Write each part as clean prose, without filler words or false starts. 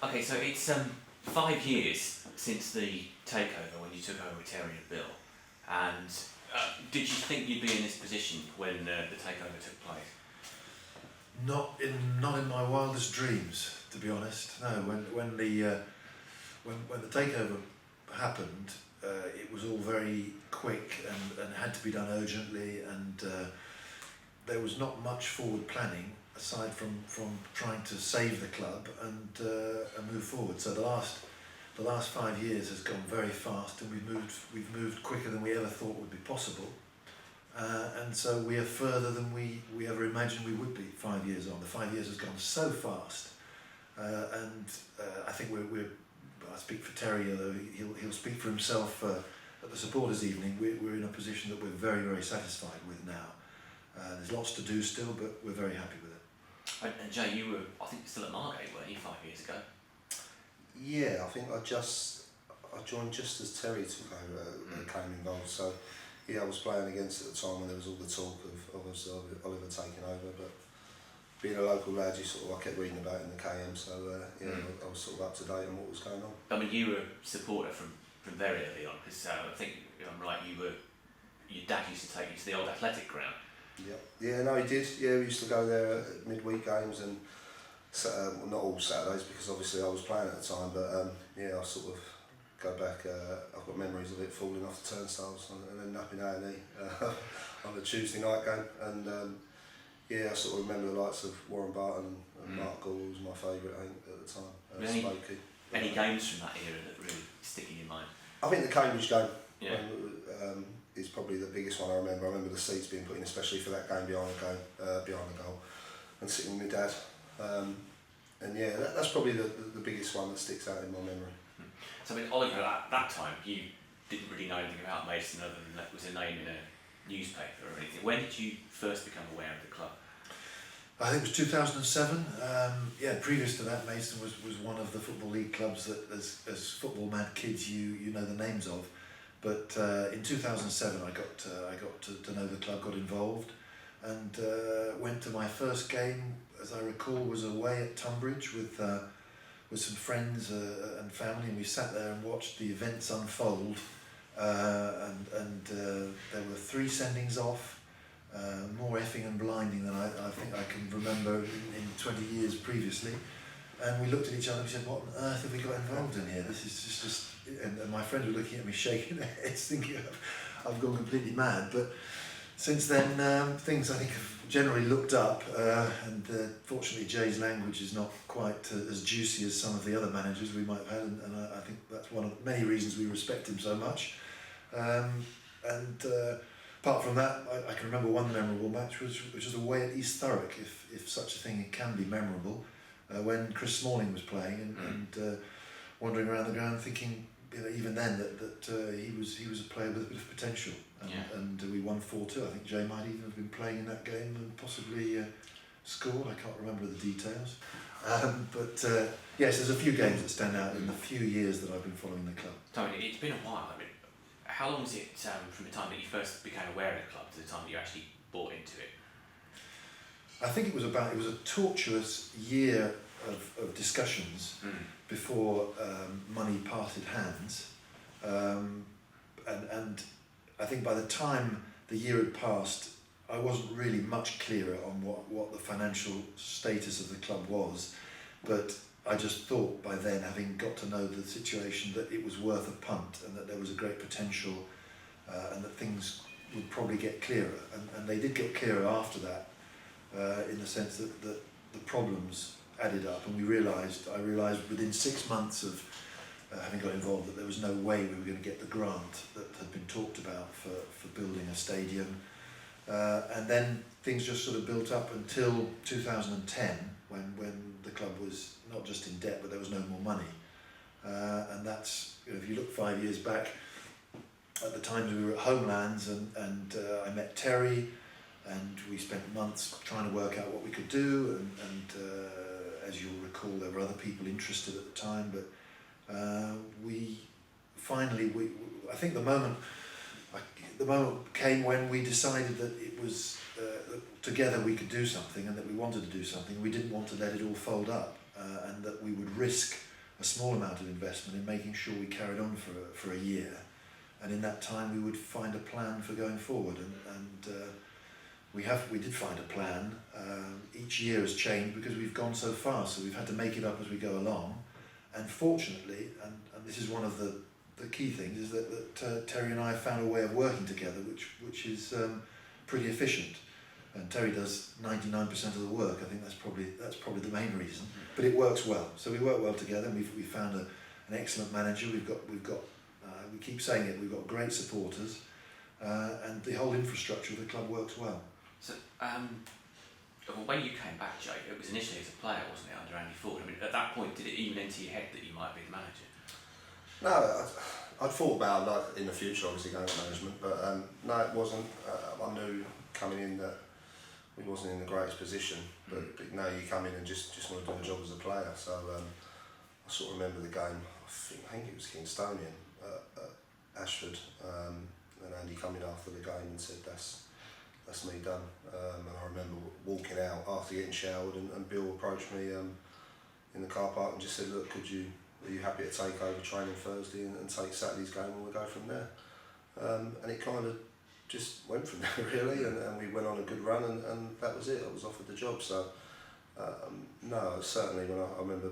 Okay, so it's 5 years since the takeover when you took over with Terry and Bill, and did you think you'd be in this position when the takeover took place? Not in my wildest dreams, to be honest. No, when the takeover happened, it was all very quick and had to be done urgently, and there was not much forward planning aside from trying to save the club and move forward. So the last 5 years has gone very fast, and we've moved quicker than we ever thought would be possible. And so we are further than we ever imagined we would be 5 years on. The 5 years has gone so fast, and I think I speak for Terry, although he'll speak for himself at the supporters' evening. We're in a position that we're very, very satisfied with now. There's lots to do still, but we're very happy with it. And Jay, you were, I think, still at Margate, weren't you, 5 years ago? Yeah, I think I joined just as Terry took over and came involved. So yeah, I was playing against at the time when there was all the talk of obviously Oliver taking over. But being a local lad, I kept reading about it in the KM. So I was sort of up to date on what was going on. I mean, you were a supporter from very early on, because I think, if I'm right, your dad used to take you to the old athletic ground. Yeah, no, he did. Yeah, we used to go there at midweek games, and not all Saturdays because obviously I was playing at the time. But I sort of go back. I've got memories of it falling off the turnstiles and then up in A&E on a Tuesday night game. And I sort of remember the likes of Warren Barton and Mark Gall was my favourite, I think, at the time. Any games from that era that really stick in your mind? I think the Cambridge game is probably the biggest one I remember. I remember the seats being put in, especially for that game behind the goal, and sitting with my dad. That's probably the biggest one that sticks out in my memory. So, I mean, Oliver, at that time, you didn't really know anything about Maidstone other than that was a name in a newspaper or anything. When did you first become aware of the club? I think it was 2007. Previous to that, Maidstone was one of the Football League clubs that, as football mad kids, you know the names of. But in 2007, I got to know the club, got involved, and went to my first game, as I recall, was away at Tunbridge with some friends and family, and we sat there and watched the events unfold. And there were 3 sendings off, more effing and blinding than I think I can remember in 20 years previously. And we looked at each other and we said, what on earth have we got involved in here? This is just and my friends were looking at me shaking their heads thinking I've gone completely mad. But since then things I think have generally looked up, and fortunately Jay's language is not quite as juicy as some of the other managers we might have had, and I think that's one of the many reasons we respect him so much. Apart from that, I can remember one memorable match which was away at East Thurrock, if such a thing can be memorable, when Chris Smalling was playing and wandering around the ground thinking, even then that he was a player with a bit of potential, and we won 4-2. I think Jay might even have been playing in that game and possibly scored. I can't remember the details, yes, there's a few games that stand out in the few years that I've been following the club. Tony, it's been a while. I mean, how long was it from the time that you first became aware of the club to the time that you actually bought into it? I think it was a tortuous year of discussions before money parted hands, and I think by the time the year had passed, I wasn't really much clearer on what the financial status of the club was, but I just thought by then, having got to know the situation, that it was worth a punt and that there was a great potential, and that things would probably get clearer, and they did get clearer after that, in the sense that the problems added up, and I realised within 6 months of having got involved that there was no way we were going to get the grant that had been talked about for building a stadium, and then things just sort of built up until 2010 when the club was not just in debt but there was no more money, and that's, if you look 5 years back, at the times we were at Homelands and I met Terry, and we spent months trying to work out what we could do, and as you'll recall, there were other people interested at the time, but we finally, I think the moment came when we decided that it was that together we could do something, and that we wanted to do something. We didn't want to let it all fold up, and that we would risk a small amount of investment in making sure we carried on for a year, and in that time we would find a plan for going forward, and we did find a plan. Each year has changed because we've gone so far, so we've had to make it up as we go along, and fortunately, and this is one of the key things, is that Terry and I found a way of working together which is pretty efficient. And Terry does 99% of the work. I think that's probably the main reason. But it works well. So we work well together. And we found an excellent manager. We've got we keep saying it. We've got great supporters, and the whole infrastructure of the club works well. So, when you came back, Jay, it was initially as a player, wasn't it, under Andy Ford? I mean, at that point, did it even enter your head that you might be the manager? No, I'd thought about like in the future, obviously going to management, but no, it wasn't. I knew coming in that we wasn't in the greatest position, but now you come in and just want to do a job as a player. So I sort of remember the game. I think it was Kingstonian at Ashford, and Andy coming after the game and said, "That's me done." And I remember walking out after getting showered, and Bill approached me in the car park and just said, "Look, are you happy to take over training Thursday and take Saturday's game, and we'll go from there?" And it kind of just went from there really, and we went on a good run, and that was it. I was offered the job. So no, certainly when I remember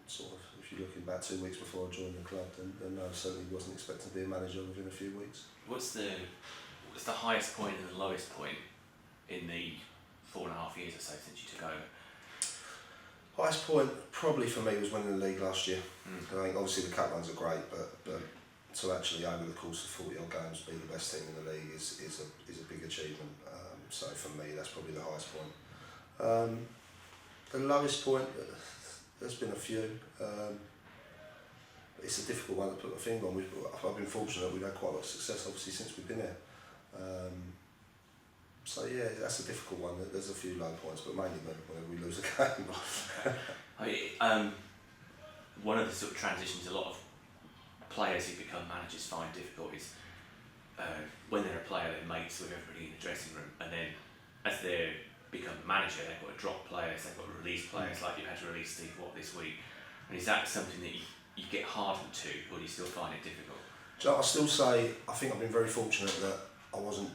sort of, if you're looking back 2 weeks before I joined the club, then no, I certainly wasn't expecting to be a manager within a few weeks. What's the highest point and the lowest point in the 4.5 years or so since you took over? Highest point probably for me was winning the league last year. I think obviously the cup runs are great, but to actually over the course of 40 odd games be the best team in the league is a big achievement. So for me that's probably the highest point. The lowest point, there's been a few. It's a difficult one to put a finger on. I've been fortunate we've had quite a lot of success obviously since we've been here. So yeah, that's a difficult one. There's a few low points, but mainly whenever we lose a game. One of the sort of transitions a lot of players who become managers find difficult is when they're a player, they're mates with everybody in the dressing room, and then as they become a manager, they've got to drop players, they've got to release players, like you had to release Steve Watt this week. And is that something that you get hardened to, or do you still find it difficult? So I still say I think I've been very fortunate that I wasn't.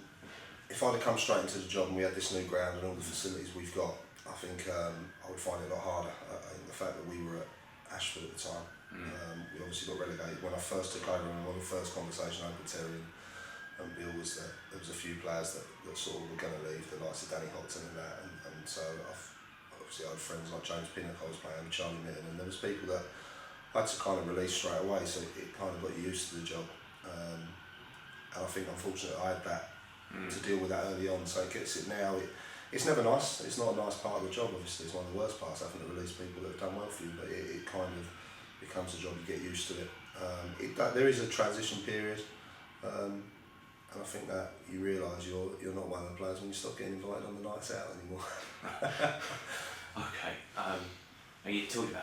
If I'd have come straight into the job and we had this new ground and all the facilities we've got, I think I would find it a lot harder. I think the fact that we were at Ashford at the time, we obviously got relegated. When I first took over, and one of the first conversation I had with Terry and Bill was that there was a few players that sort of were going to leave, the likes of Danny Hopton and that, and so obviously I had friends like James Pinnock I was playing with, Charlie Mitten, and there was people that I had to kind of release straight away, so it kind of got you used to the job. And I think unfortunately I had that to deal with that early on, so it gets it now. It's never nice. It's not a nice part of the job. Obviously, it's one of the worst parts having to release people that have done well for you. But it kind of becomes a job. You get used to it. There is a transition period, and I think that you realise you're not one of the players when you stop getting invited on the nights out anymore. Okay. You're talking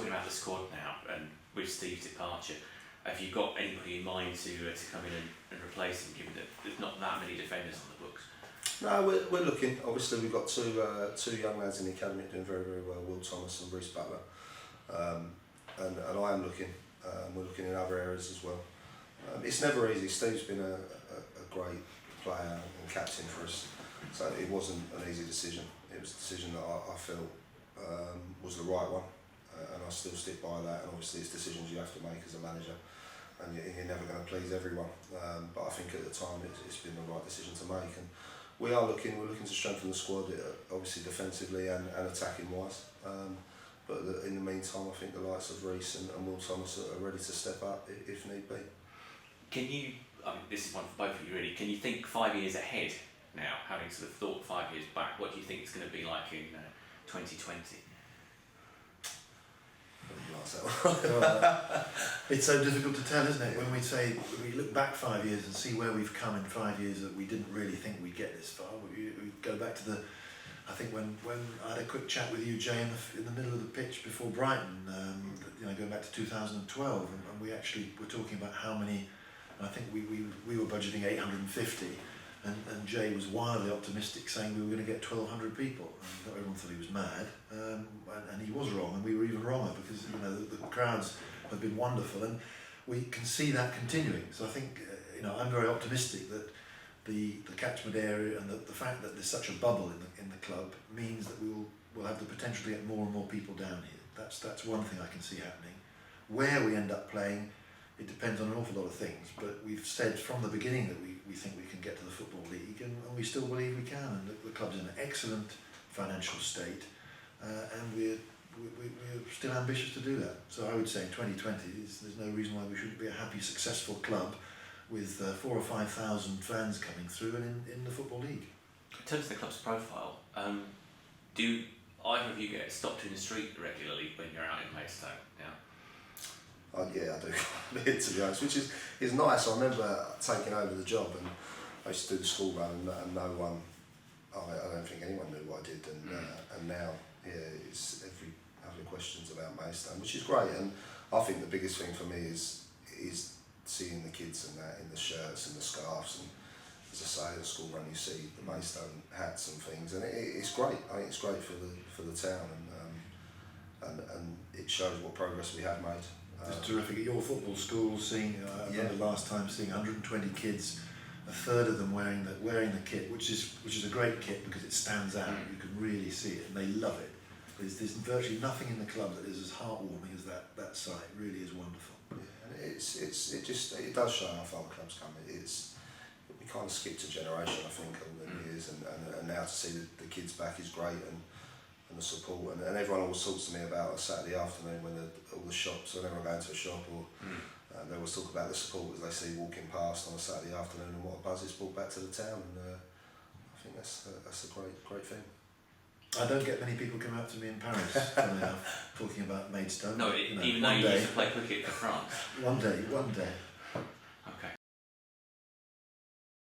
about the squad now, and with Steve's departure, have you got anybody in mind to come in and replace him, given that there's not that many defenders on the books? No, we're looking. Obviously, we've got two young lads in the academy doing very, very well, Will Thomas and Bruce Butler. And I am looking. We're looking in other areas as well. It's never easy. Steve's been a great player and captain for us, so it wasn't an easy decision. It was a decision that I felt was the right one, and I still stick by that. And obviously, it's decisions you have to make as a manager. And you're never going to please everyone, but I think at the time it's been the right decision to make. And we're looking to strengthen the squad, obviously defensively and attacking wise. But in the meantime, I think the likes of Reece and Will Thomas are ready to step up if need be. Can you? This is one for both of you really. Can you think 5 years ahead now, having sort of thought 5 years back? What do you think it's going to be like in 2020? It's so difficult to tell, isn't it? When we look back 5 years and see where we've come in 5 years that we didn't really think we'd get this far. We go back to I think when I had a quick chat with you, Jay, in the middle of the pitch before Brighton, going back to 2012, and we actually were talking about how many. I think we were budgeting 850, and Jay was wildly optimistic, saying we were going to get 1,200 people. And everyone thought he was mad, and he was wrong, and we were even wronger, because the crowds have been wonderful, and we can see that continuing. So I think I'm very optimistic that the catchment area and the fact that there's such a bubble in the club means that we'll have the potential to get more and more people down here. That's one thing I can see happening. Where we end up playing, it depends on an awful lot of things, but we've said from the beginning that we think we can get to the Football League, and we still believe we can, and the club's in an excellent financial state, and we're still ambitious to do that. So I would say in 2020 there's no reason why we shouldn't be a happy, successful club with 4,000 or 5,000 fans coming through and in the Football League. In terms of the club's profile, do either of you get stopped in the street regularly when you're out in Maidstone? Yeah, I do a bit, to be honest, which is nice. I remember taking over the job, and I used to do the school run, and no one, I don't think anyone knew what I did, and now, it's having questions about Maidstone, which is great. And I think the biggest thing for me is seeing the kids and that in the shirts and the scarves, and as I say, at the school run you see the Maidstone hats and things, and it's great. I think it's great for the town, and it shows what progress we have made. It's terrific. At your football school, I remember last time seeing 120 kids, a third of them wearing the kit, which is a great kit because it stands out. You can really see it, and they love it. There's virtually nothing in the club that is as heartwarming as that site. It really is wonderful. Yeah, and it does show how far the club's come. We kind of skipped a generation, I think, over the years, and now to see the kids back is great, and the support, and everyone always talks to me about a Saturday afternoon when all the shops, whenever I go into a shop, or they always talk about the support as they see walking past on a Saturday afternoon, and what a buzz it's brought back to the town, and I think that's a great thing. I don't get many people come up to me in Paris funny enough, talking about Maidstone. No, even though you used to play cricket for France. One day.